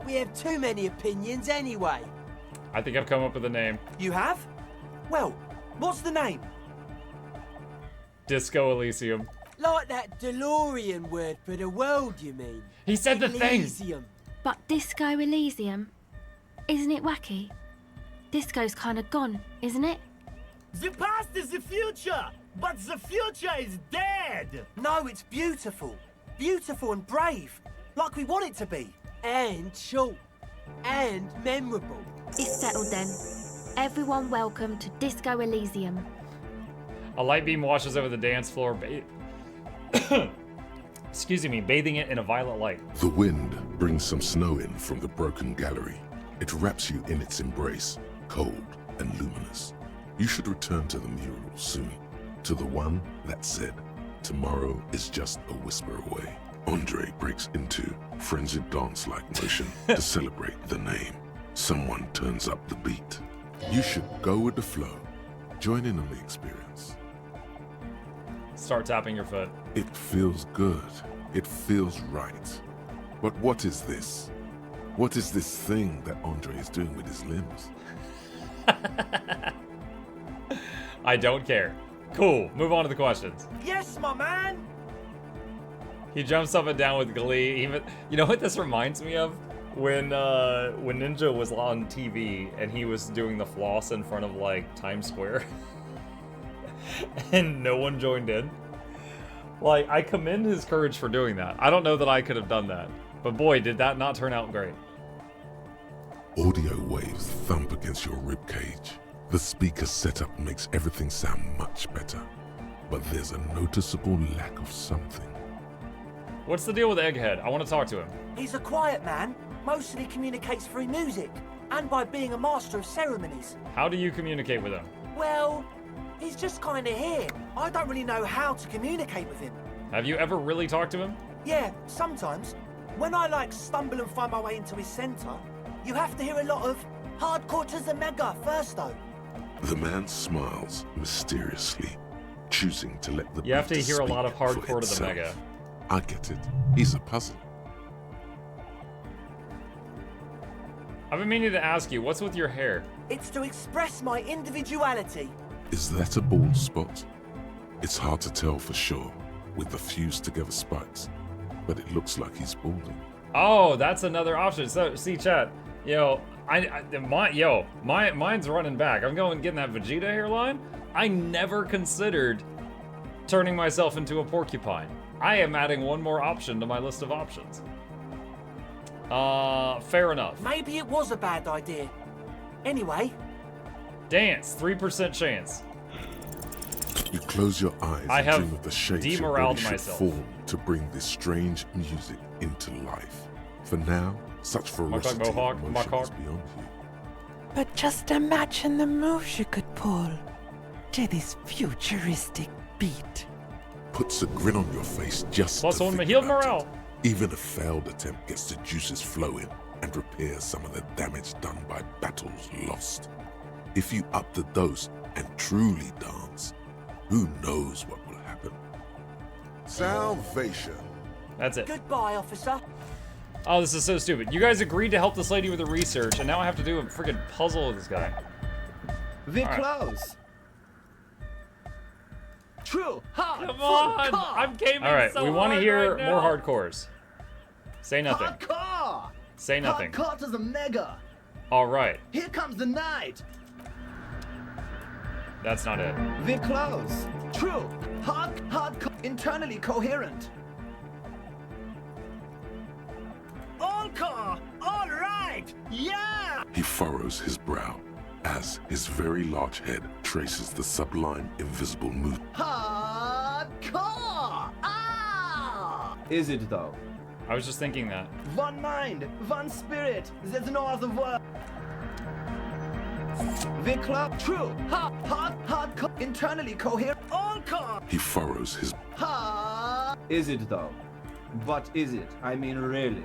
We have too many opinions anyway. I think I've come up with a name. You have? Well, what's the name? Disco Elysium. Like that DeLorean word for the world, you mean? He said the thing. Elysium. But Disco Elysium? Isn't it wacky? Disco's kind of gone, isn't it? The past is the future, but the future is dead. No, it's beautiful. Beautiful and brave. Like we want it to be. And short. And memorable. It's settled then. Everyone welcome to Disco Elysium. A light beam washes over the dance floor, excuse me, bathing it in a violet light. The wind brings some snow in from the broken gallery. It wraps you in its embrace, cold and luminous. You should return to the mural soon, to the one that said, tomorrow is just a whisper away. Andre breaks into frenzied dance-like motion to celebrate the name. Someone turns up the beat. You should go with the flow. Join in on the experience. Start tapping your foot. It feels good. It feels right. But what is this? What is this thing that Andre is doing with his limbs? I don't care. Cool, move on to the questions. Yes, my man! He jumps up and down with glee. Even, you know what this reminds me of? When Ninja was on TV and he was doing the floss in front of like Times Square and no one joined in. Like, I commend his courage for doing that. I don't know that I could have done that, but boy, did that not turn out great. Audio waves thump against your ribcage. The speaker setup makes everything sound much better, but there's a noticeable lack of something. What's the deal with Egghead? I want to talk to him. He's a quiet man. Mostly communicates through music and by being a master of ceremonies. How do you communicate with him? Well, he's just kind of here. I don't really know how to communicate with him. Have you ever really talked to him? Yeah, sometimes. When I stumble and find my way into his center, you have to hear a lot of hardcore to the mega first though. The man smiles mysteriously, choosing to let the You have to beat hear a lot of speak for hardcore to the itself. mega. I get it. He's a puzzle. I've been meaning to ask you, what's with your hair? It's to express my individuality. Is that a bald spot? It's hard to tell for sure with the fused together spikes, but it looks like he's balding. Oh, that's another option. So, see, chat, mine's running back. I'm going getting that Vegeta hairline. I never considered turning myself into a porcupine. I am adding one more option to my list of options. Fair enough. Maybe it was a bad idea. Anyway. Dance, 3% chance. You close your eyes I and have dream of the shapes your demoraled body should myself. form to bring this strange music into life. For now, such ferocity of Mohawk, emotion Mohawk. is beyond you. But just imagine the moves you could pull to this futuristic beat. Puts a grin on your face just Plus to one think healed about morale. it. Even a failed attempt gets the juices flowing and repairs some of the damage done by battles lost. If you up the dose and truly dance, who knows what will happen? Salvation. That's it. Goodbye, officer. Oh, this is so stupid. You guys agreed to help this lady with the research, and now I have to do a freaking puzzle with this guy. We're All right. close. True. Hard. Come full on! car. I'm gaming All right, so we want to hard hear right more now. hardcores. Say nothing. Hardcore. Say nothing. Hardcore to the mega. All right, Here comes the night. that's not it. We're close. True. Hardcore. Internally coherent. All car. All right. Yeah. He furrows his brow as his very large head traces the sublime invisible movement. Hardcore. Ah. Is it though? I was just thinking that. One mind, one spirit. There's no other word. We're club. True. Hardcore. Internally coherent. All car. He furrows his Is it though? But is it? I mean, really?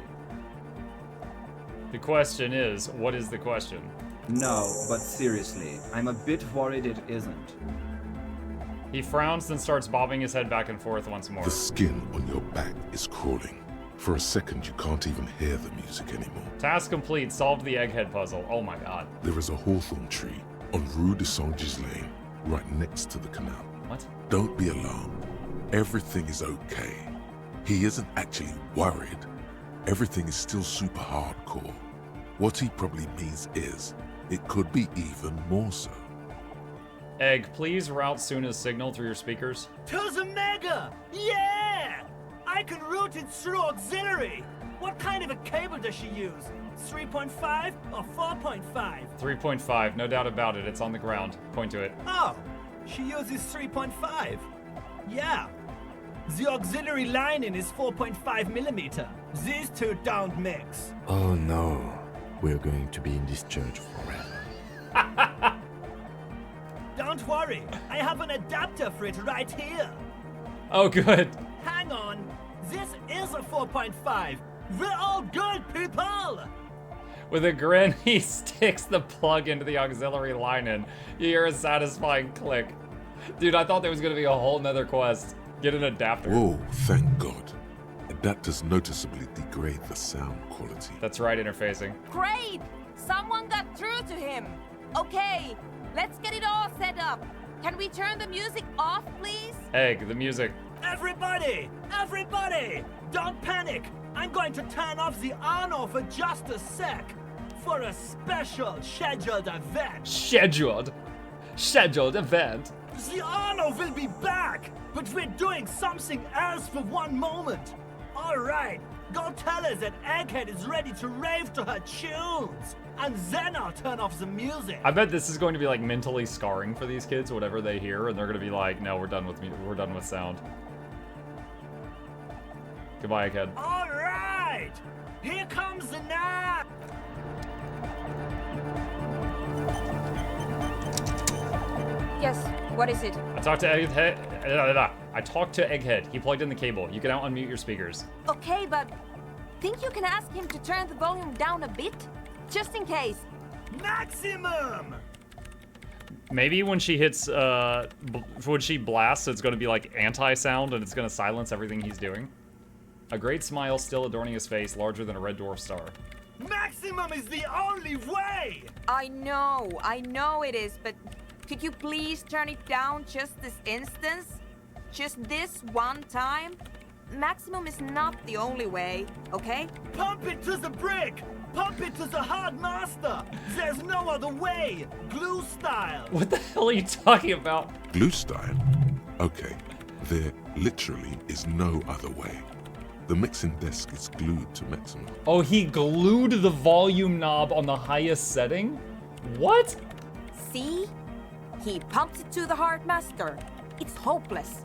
The question is, what is the question? No, but seriously, I'm a bit worried it isn't. He frowns, then starts bobbing his head back and forth once more. The skin on your back is crawling. For a second, you can't even hear the music anymore. Task complete. Solved the egghead puzzle. Oh my god. There is a hawthorn tree on Rue de Saint-Gilles Lane, right next to the canal. What? Don't be alarmed. Everything is okay. He isn't actually worried. Everything is still super hardcore. What he probably means is, it could be even more so. Egg, please route Suna's signal through your speakers. To the Mega! Yeah! I can route it through auxiliary. What kind of a cable does she use? 3.5 or 4.5? 3.5, no doubt about it. It's on the ground. Point to it. Oh, she uses 3.5. Yeah. The auxiliary lining is 4.5 millimeter. These two don't mix. Oh no, we're going to be in this church forever. Don't worry, I have an adapter for it right here. Oh, good. Hang on, this is a 4.5. We're all good, people! With a grin, he sticks the plug into the auxiliary line in. You hear a satisfying click. Dude, I thought there was going to be a whole nother quest. Get an adapter. Whoa, thank God. Adapters noticeably degrade the sound quality. That's right, interfacing. Great! Someone got through to him. Okay, let's get it all set up. Can we turn the music off, please? Egg, the music. Everybody! Everybody! Don't panic! I'm going to turn off the on-off for just a sec. For a special scheduled event. Scheduled event. The on-off will be back, but we're doing something else for one moment. All right, go tell her that Egghead is ready to rave to her tunes. And then I'll turn off the music. I bet this is going to be like mentally scarring for these kids, whatever they hear, and they're going to be like, no, we're done with sound. Goodbye, Egghead. All right, here comes the night. Yes, what is it? I talked to Egghead. I talked to Egghead. He plugged in the cable. You can now unmute your speakers. Okay, but think you can ask him to turn the volume down a bit? Just in case. Maximum! Maybe when she hits, when she blasts, it's going to be like anti-sound and it's going to silence everything he's doing. A great smile still adorning his face, larger than a red dwarf star. Maximum is the only way! I know it is, but could you please turn it down just this instance? Just this one time? Maximum is not the only way, okay? Pump it to the brick! Pump it to the hard master! There's no other way! Glue style! What the hell are you talking about? Glue style? Okay, there literally is no other way. The mixing desk is glued to maximum. Oh, he glued the volume knob on the highest setting? What? See? He pumps it to the hard master. It's hopeless.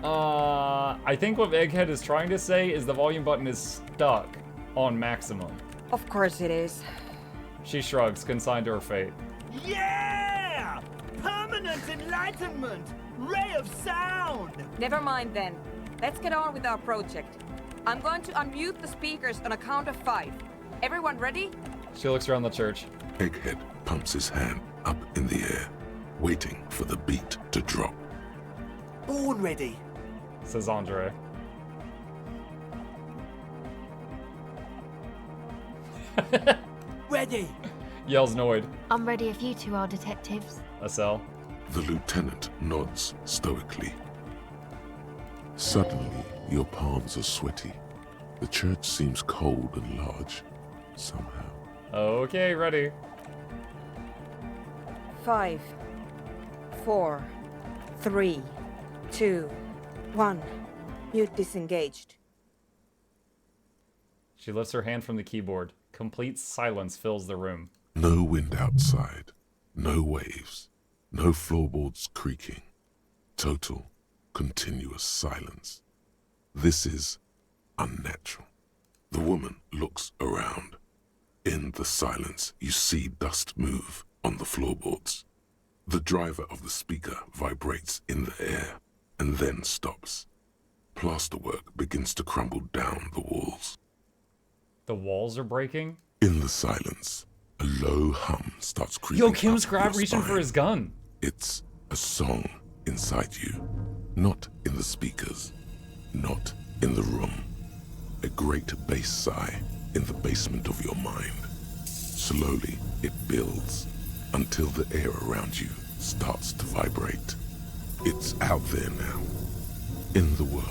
I think what Egghead is trying to say is the volume button is stuck on maximum. Of course it is. She shrugs, consigned to her fate. Yeah! Permanent enlightenment! Ray of sound! Never mind then. Let's get on with our project. I'm going to unmute the speakers on a count of 5. Everyone ready? She looks around the church. Egghead pumps his hand up in the air, waiting for the beat to drop. Born ready. Says Andre. Ready. Yells Noid. I'm ready if you two are detectives. Acel. The lieutenant nods stoically. Suddenly, your palms are sweaty. The church seems cold and large, somehow. Okay, ready. 5, 4, 3, 2, 1. Mute disengaged. She lifts her hand from the keyboard. Complete silence fills the room. No wind outside, no waves, no floorboards creaking. Total, continuous silence. This is unnatural. The woman looks around. In the silence, you see dust move on the floorboards. The driver of the speaker vibrates in the air and then stops. Plasterwork begins to crumble down the walls. The walls are breaking? In the silence, a low hum starts creeping Yo, Kim's up your reaching for spine. his gun. It's a song inside you, not in the speakers, not in the room. a great bass sigh in the basement of your mind. Slowly, it builds until the air around you starts to vibrate. It's out there now, in the world,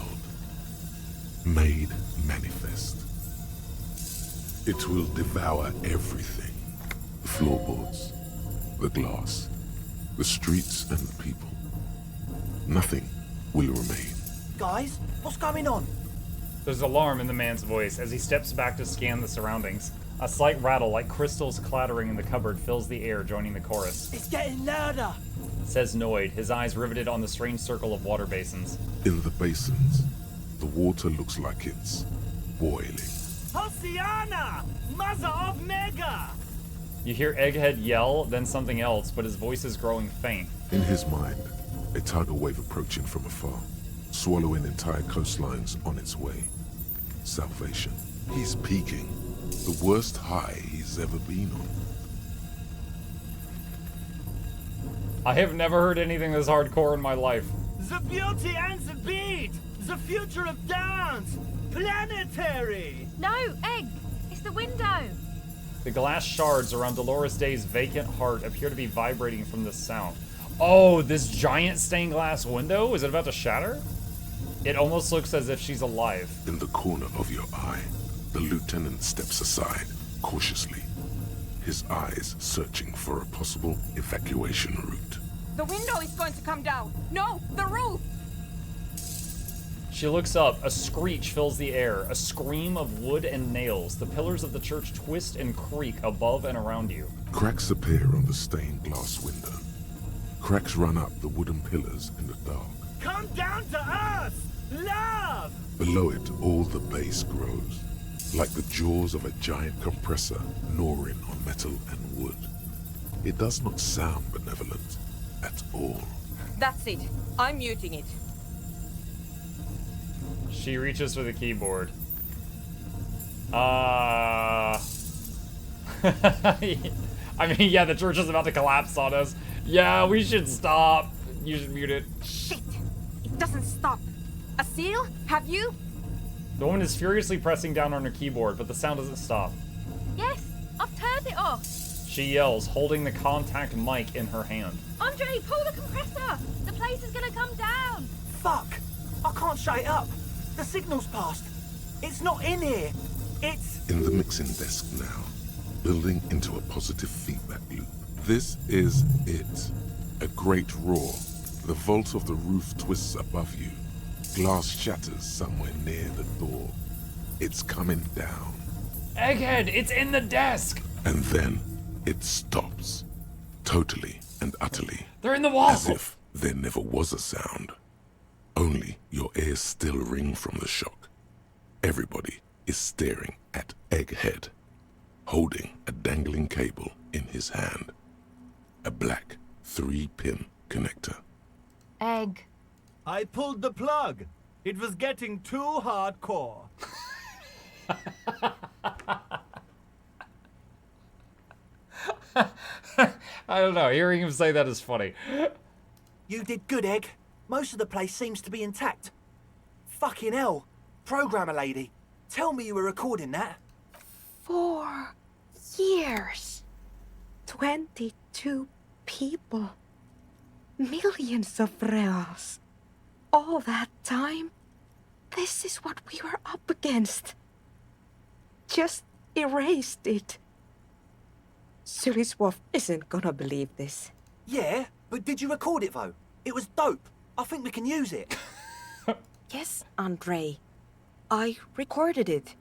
made manifest. It will devour everything. The floorboards, the glass, the streets and the people. Nothing will remain. Guys, what's going on? There's alarm in the man's voice as he steps back to scan the surroundings. A slight rattle like crystals clattering in the cupboard fills the air, joining the chorus. It's getting louder. Says Noid, his eyes riveted on the strange circle of water basins. In the basins, the water looks like it's boiling. Hosiana! Mother of Mega! You hear Egghead yell, then something else, but his voice is growing faint. In his mind, a tidal wave approaching from afar, swallowing entire coastlines on its way. Salvation. He's peaking. The worst high he's ever been on. I have never heard anything this hardcore in my life. The beauty and the beat! The future of dance! Planetary! No, Egg! It's the window! The glass shards around Dolores Day's vacant heart appear to be vibrating from this sound. Oh, this giant stained glass window? Is it about to shatter? It almost looks as if she's alive. In the corner of your eye, the lieutenant steps aside, cautiously, his eyes searching for a possible evacuation route. The window is going to come down. No, the roof! She looks up. A screech fills the air. A scream of wood and nails. The pillars of the church twist and creak above and around you. Cracks appear on the stained glass window. Cracks run up the wooden pillars in the dark. Come down to us! Love! Below it, all the bass grows, like the jaws of a giant compressor gnawing on metal and wood. It does not sound benevolent at all. That's it. I'm muting it. She reaches for the keyboard. I mean, yeah, the church is about to collapse on us. Yeah, we should stop. You should mute it. Shit! It doesn't stop. A seal? Have you? The woman is furiously pressing down on her keyboard, but the sound doesn't stop. Yes, I've turned it off. She yells, holding the contact mic in her hand. Andre, pull the compressor. The place is gonna come down. Fuck! I can't shut it up. The signal's passed. It's not in here. It's... In the mixing desk now, building into a positive feedback loop. This is it. A great roar. The vault of the roof twists above you. Glass shatters somewhere near the door. It's coming down. Egghead, it's in the desk! And then it stops. Totally and utterly. They're in the wall! As if there never was a sound. Only your ears still ring from the shock. Everybody is staring at Egghead, holding a dangling cable in his hand. A black 3-pin connector. Egg. I pulled the plug. It was getting too hardcore. I don't know, hearing him say that is funny. You did good, Egg. Most of the place seems to be intact. Fucking hell. Programmer lady, tell me you were recording that. 4 years. 22 people. Millions of reals. All that time? This is what we were up against. Just erased it. Suliswolf isn't gonna believe this. Yeah, but did you record it though? It was dope. I think we can use it. Yes, Andre. I recorded it.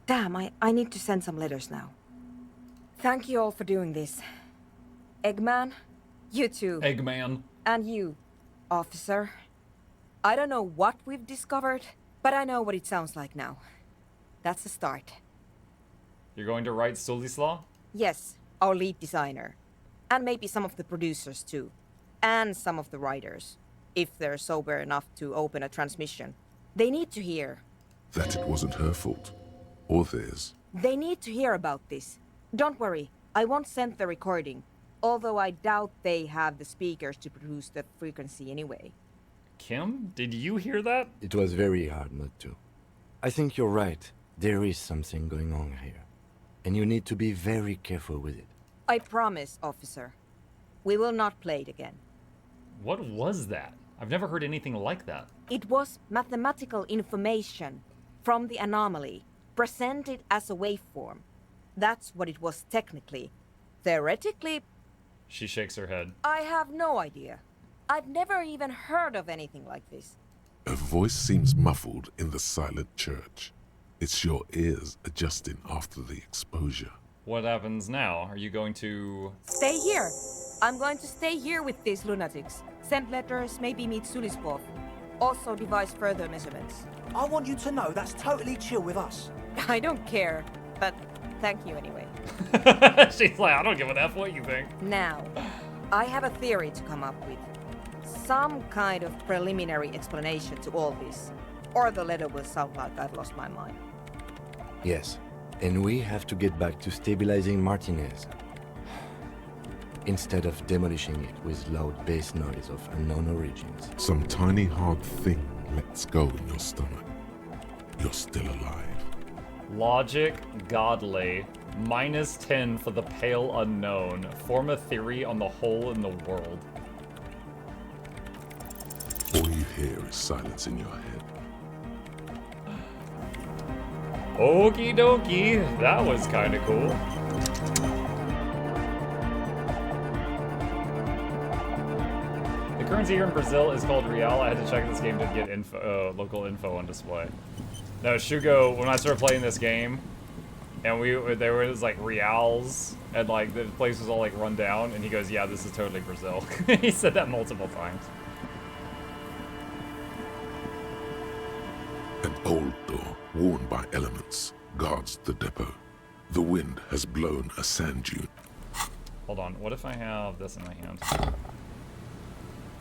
Damn, I need to send some letters now. Thank you all for doing this. Eggman, you too. Eggman. And you, officer. I don't know what we've discovered, but I know what it sounds like now. That's the start. You're going to write Sulislaw? Yes, our lead designer. And maybe some of the producers too. And some of the writers. If they're sober enough to open a transmission. They need to hear. That it wasn't her fault. Or theirs. They need to hear about this. Don't worry, I won't send the recording. Although I doubt they have the speakers to produce the frequency anyway. Kim, did you hear that? It was very hard not to. I think you're right. There is something going on here. And you need to be very careful with it. I promise, officer. We will not play it again. What was that? I've never heard anything like that. It was mathematical information from the anomaly, presented as a waveform. That's what it was technically. Theoretically, She shakes her head. I have no idea. I've never even heard of anything like this. A voice seems muffled in the silent church. It's your ears adjusting after the exposure. What happens now? Are you going to... Stay here. I'm going to stay here with these lunatics. Send letters, maybe meet Sulispov. Also devise further measurements. I want you to know that's totally chill with us. I don't care, but thank you anyway. She's like, I don't give an F what you think. Now, I have a theory to come up with. Some kind of preliminary explanation to all this. Or the letter will sound like I've lost my mind. Yes, and we have to get back to stabilizing Martinez. Instead of demolishing it with loud bass noise of unknown origins. Some tiny hard thing lets go in your stomach. You're still alive. Logic, godly, -10 for the pale unknown. Form a theory on the hole in the world. All you hear is silence in your head. Okie dokie, that was kind of cool. The currency here in Brazil is called real. I had to check this game to get info, local info on display. No, Shugo, when I started playing this game, and there was like reals, and like the place was all like run down, and he goes, yeah, this is totally Brazil. He said that multiple times. An old door, worn by elements, guards the depot. The wind has blown a sand dune. Hold on, what if I have this in my hand?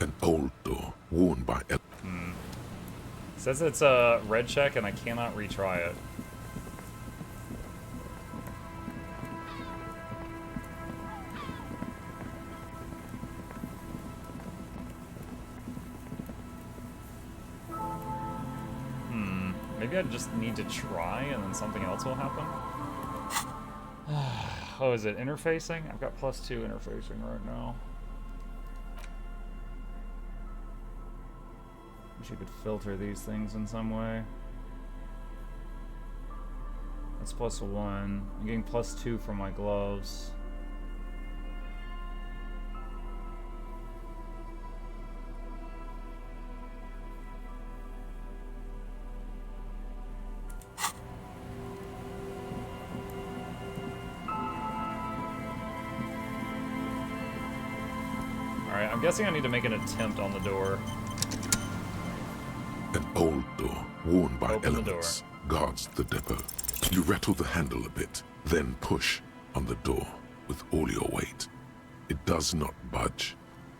An old door, worn by Says it's a red check and I cannot retry it. Maybe I just need to try and then something else will happen. Oh, is it interfacing? I've got +2 interfacing right now. Wish you could filter these things in some way. That's +1. I'm getting +2 from my gloves. Alright, I'm guessing I need to make an attempt on the door. An old door, worn by Open the elements, guards the depot. You rattle the handle a bit, then push on the door with all your weight. It does not budge.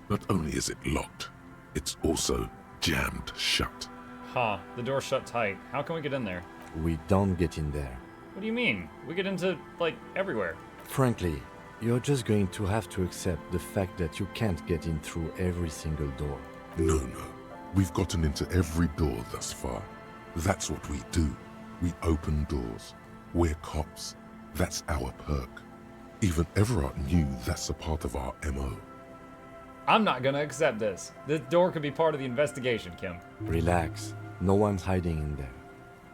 Not only is it locked, it's also jammed shut. Huh, the door's shut tight. How can we get in there? We don't get in there. What do you mean? We get into, like, everywhere. Frankly, you're just going to have to accept the fact that you can't get in through every single door. No. We've gotten into every door thus far. That's what we do. We open doors. We're cops. That's our perk. Even Everard knew that's a part of our MO. I'm not gonna accept this. This door could be part of the investigation, Kim. Relax. No one's hiding in there.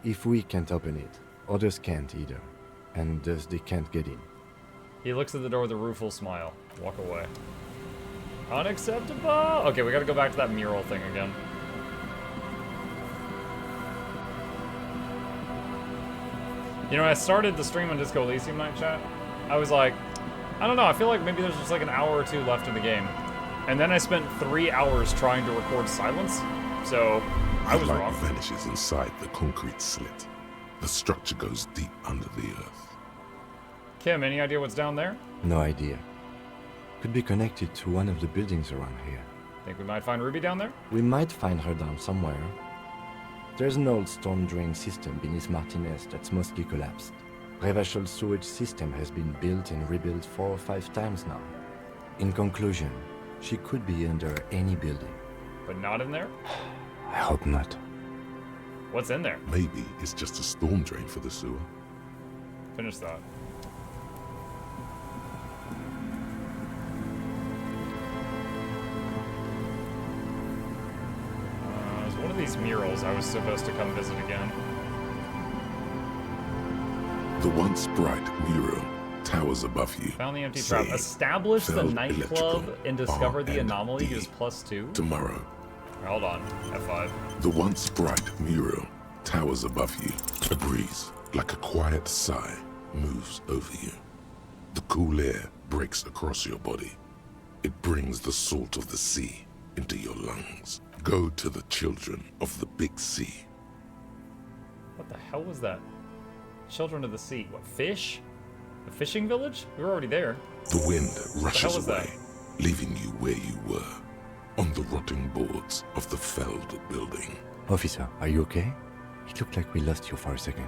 If we can't open it, others can't either. And thus they can't get in. He looks at the door with a rueful smile. Walk away. Unacceptable! Okay, we gotta go back to that mural thing again. You know, when I started the stream on Disco Elysium night chat, I was like, I don't know, I feel like maybe there's just like an hour or two left in the game. And then I spent 3 hours trying to record silence, so I was light wrong. vanishes inside the concrete slit. The structure goes deep under the earth. Kim, any idea what's down there? No idea. Could be connected to one of the buildings around here. Think we might find Ruby down there? We might find her down somewhere. There's an old storm drain system beneath Martinez that's mostly collapsed. Revachol sewage system has been built and rebuilt 4 or 5 times now. In conclusion, she could be under any building. But not in there? I hope not. What's in there? Maybe it's just a storm drain for the sewer. Finish that. There's one of these murals I was supposed to come visit again. The once bright mural towers above you. Found the empty trap. Establish the nightclub and discover the anomaly. Use +2. Tomorrow. Hold on. F5. The once bright mural towers above you. A breeze, like a quiet sigh, moves over you. The cool air breaks across your body. It brings the salt of the sea into your lungs. Go to the children of the big sea. What the hell was that? Children of the sea. What, fish? A fishing village? We were already there. The wind rushes away, leaving you where you were, on the rotting boards of the felled building. Officer, are you okay? It looked like we lost you for a second.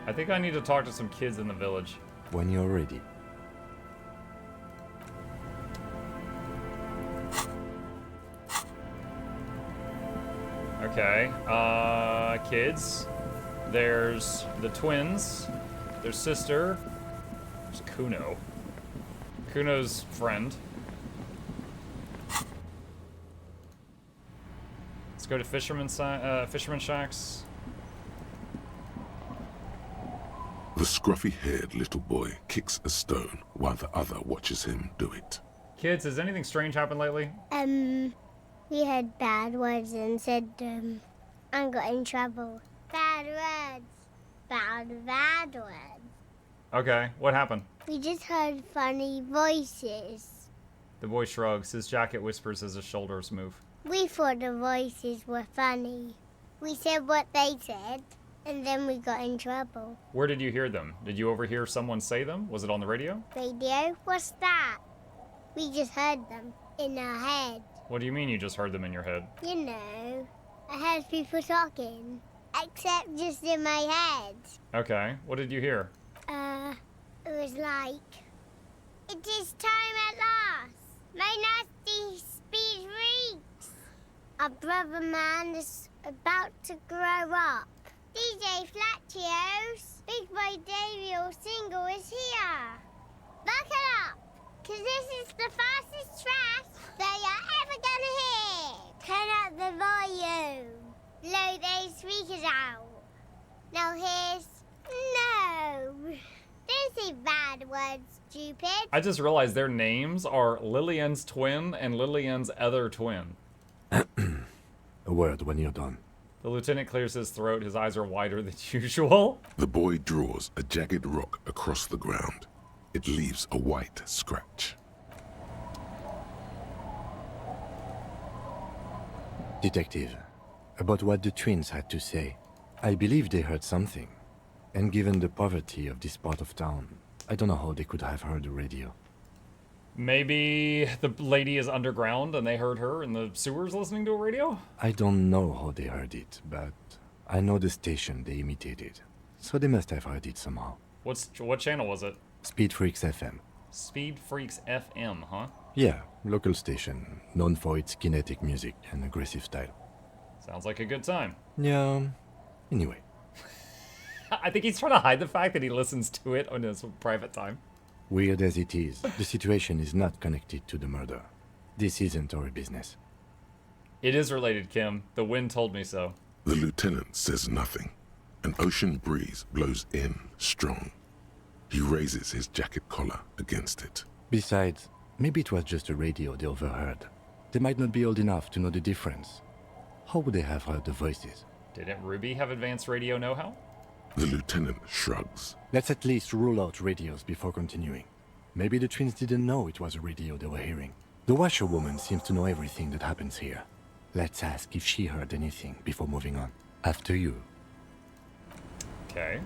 I think I need to talk to some kids in the village. When you're ready. Okay, kids. There's the twins. There's sister. There's Kuno. Kuno's friend. Let's go to Fisherman Shacks. The scruffy-haired little boy kicks a stone while the other watches him do it. Kids, has anything strange happened lately? We heard bad words and said, and got in trouble. Bad words. Bad words. Okay, what happened? We just heard funny voices. The boy shrugs. His jacket whispers as his shoulders move. We thought the voices were funny. We said what they said, and then we got in trouble. Where did you hear them? Did you overhear someone say them? Was it on the radio? Radio? What's that? We just heard them in our head. What do you mean you just heard them in your head? You know, I heard people talking, except just in my head. Okay, what did you hear? It was like, it is time at last. My nasty speed reeks. Our brother man is about to grow up. DJ Flatchios, Big Boy Davey single is here. Buckle up, cause this is the fastest track that you're ever gonna hear. Turn up the volume. Blow those speakers out. Now here's no. Don't say bad words, stupid. I just realized their names are Lillian's twin and Lillian's other twin. A word when you're done. The lieutenant clears his throat. His eyes are wider than usual. The boy draws a jagged rock across the ground. It leaves a white scratch. Detective, about what the twins had to say. I believe they heard something. And given the poverty of this part of town, I don't know how they could have heard the radio. Maybe the lady is underground and they heard her in the sewers listening to a radio? I don't know how they heard it, but I know the station they imitated. So they must have heard it somehow. What channel was it? Speed Freaks FM. Speed Freaks FM, huh? Yeah, local station, known for its kinetic music and aggressive style. Sounds like a good time. Yeah, anyway. I think he's trying to hide the fact that he listens to it on his private time. Weird as it is, the situation is not connected to the murder. This isn't our business. It is related, Kim. The wind told me so. The lieutenant says nothing. An ocean breeze blows in strong. He raises his jacket collar against it. Besides, maybe it was just a radio they overheard. They might not be old enough to know the difference. How would they have heard the voices? Didn't Ruby have advanced radio know-how? The lieutenant shrugs. Let's at least rule out radios before continuing. Maybe the twins didn't know it was a radio they were hearing. The washerwoman seems to know everything that happens here. Let's ask if she heard anything before moving on. After you. Okay.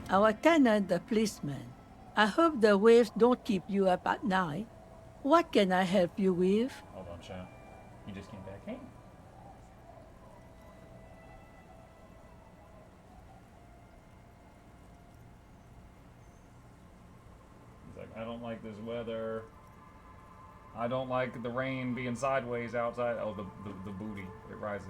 Our tenant, the policeman. I hope the waves don't keep you up at night. What can I help you with? Hold on, chat. You just came back in. He's like, I don't like this weather. I don't like the rain being sideways outside. Oh, the booty. It rises.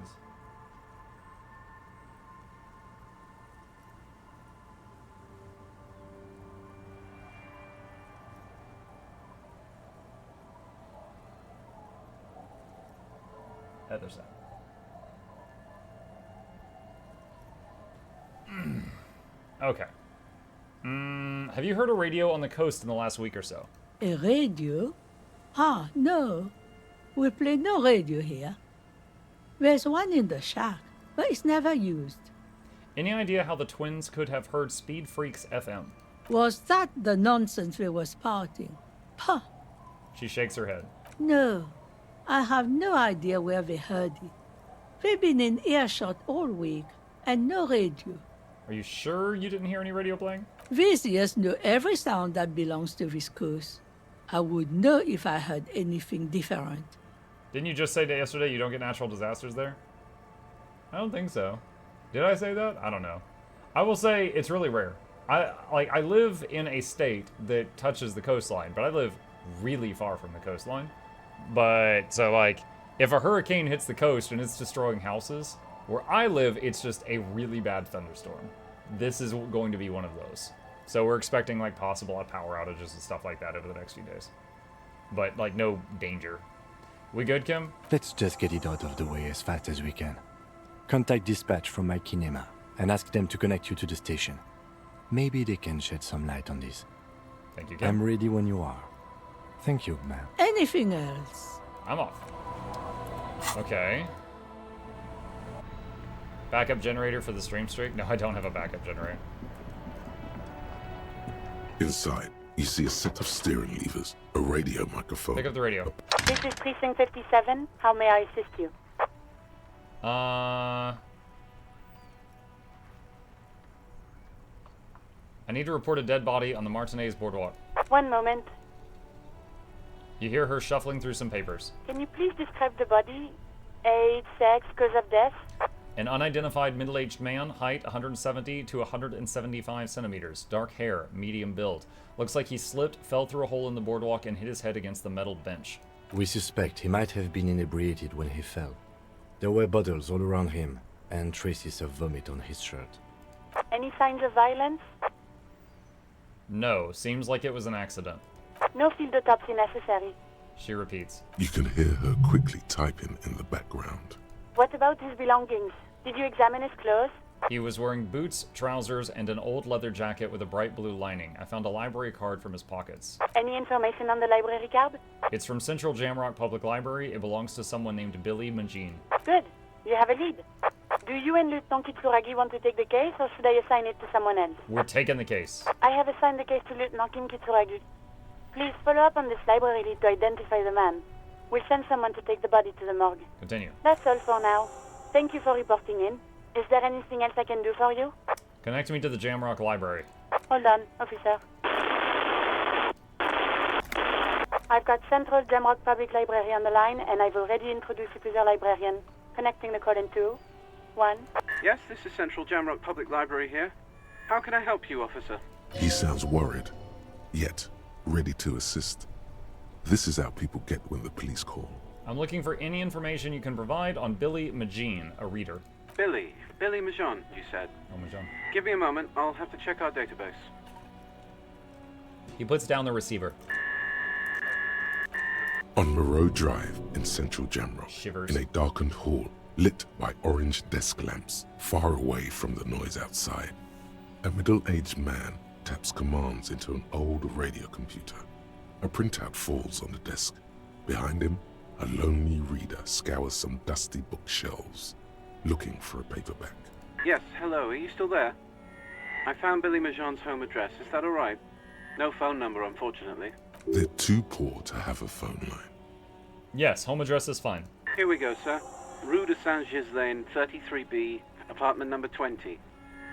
Other side. Okay. Have you heard a radio on the coast in the last week or so? A radio? Ah, no. We play no radio here. There's one in the shack, but it's never used. Any idea how the twins could have heard Speed Freaks FM? Was that the nonsense we was spouting? Puh! She shakes her head. No, I have no idea where they heard it. They've been in earshot all week, and no radio. Are you sure you didn't hear any radio playing? These ears know every sound that belongs to this coast. I would know if I heard anything different. Didn't you just say yesterday you don't get natural disasters there? I don't think so. Did I say that? I don't know. I will say it's really rare. I live in a state that touches the coastline, but I live really far from the coastline. But so like if a hurricane hits the coast and it's destroying houses, where I live it's just a really bad thunderstorm. This is going to be one of those. So we're expecting like possible power outages and stuff like that over the next few days. But like no danger. We good, Kim? Let's just get it out of the way as fast as we can. Contact dispatch from my kinema and ask them to connect you to the station. Maybe they can shed some light on this. Thank you, Kim. I'm ready when you are. Thank you, ma'am. Anything else? I'm off. Okay. Backup generator for the stream streak? No, I don't have a backup generator. Inside, you see a set of steering levers, a radio microphone. Pick up the radio. This is Precinct 57. How may I assist you? I need to report a dead body on the Martinez boardwalk. One moment. You hear her shuffling through some papers. Can you please describe the body? Age, sex, cause of death? An unidentified middle-aged man, height 170 to 175 centimeters, dark hair, medium build. Looks like he slipped, fell through a hole in the boardwalk, and hit his head against the metal bench. We suspect he might have been inebriated when he fell. There were bottles all around him, and traces of vomit on his shirt. Any signs of violence? No, seems like it was an accident. No field autopsy necessary. She repeats. You can hear her quickly typing in the background. What about his belongings? Did you examine his clothes? He was wearing boots, trousers, and an old leather jacket with a bright blue lining. I found a library card from his pockets. Any information on the library card? It's from Central Jamrock Public Library. It belongs to someone named Billy Magine. Good. You have a lead. Do you and Lieutenant Kitsuragi want to take the case, or should I assign it to someone else? We're taking the case. I have assigned the case to Lieutenant Kim Kitsuragi. Please follow up on this library lead to identify the man. We'll send someone to take the body to the morgue. Continue. That's all for now. Thank you for reporting in. Is there anything else I can do for you? Connect me to the Jamrock Library. Hold on, officer. I've got Central Jamrock Public Library on the line, and I've already introduced you to their librarian. Connecting the call in 2, 1. Yes, this is Central Jamrock Public Library here. How can I help you, officer? He sounds worried, yet ready to assist. This is how people get when the police call. I'm looking for any information you can provide on Billy Magine, a reader. Billy Majon, you said. Oh, Majon. Give me a moment, I'll have to check our database. He puts down the receiver. On Moreau Drive in Central Jamrock, Shivers. in a darkened hall lit by orange desk lamps, far away from the noise outside, a middle-aged man taps commands into an old radio computer. A printout falls on the desk. Behind him, a lonely reader scours some dusty bookshelves, looking for a paperback. Yes, hello, are you still there? I found Billy Majon's home address, is that alright? No phone number, unfortunately. They're too poor to have a phone line. Yes, home address is fine. Here we go, sir. Rue de Saint-Ghislain, 33B, apartment number 20.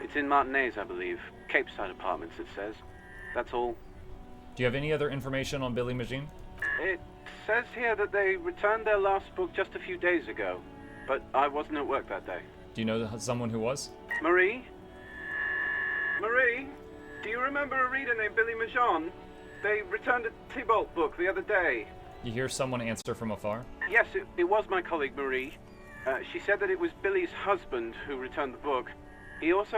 It's in Martinez, I believe. Capeside Apartments, it says. That's all. Do you have any other information on Billy Magine? It says here that they returned their last book just a few days ago, but I wasn't at work that day. Do you know someone who was? Marie? Marie? Do you remember a reader named Billy Majon? They returned a Tybalt book the other day. You hear someone answer from afar? Yes, it was my colleague Marie. She said that it was Billy's husband who returned the book. He also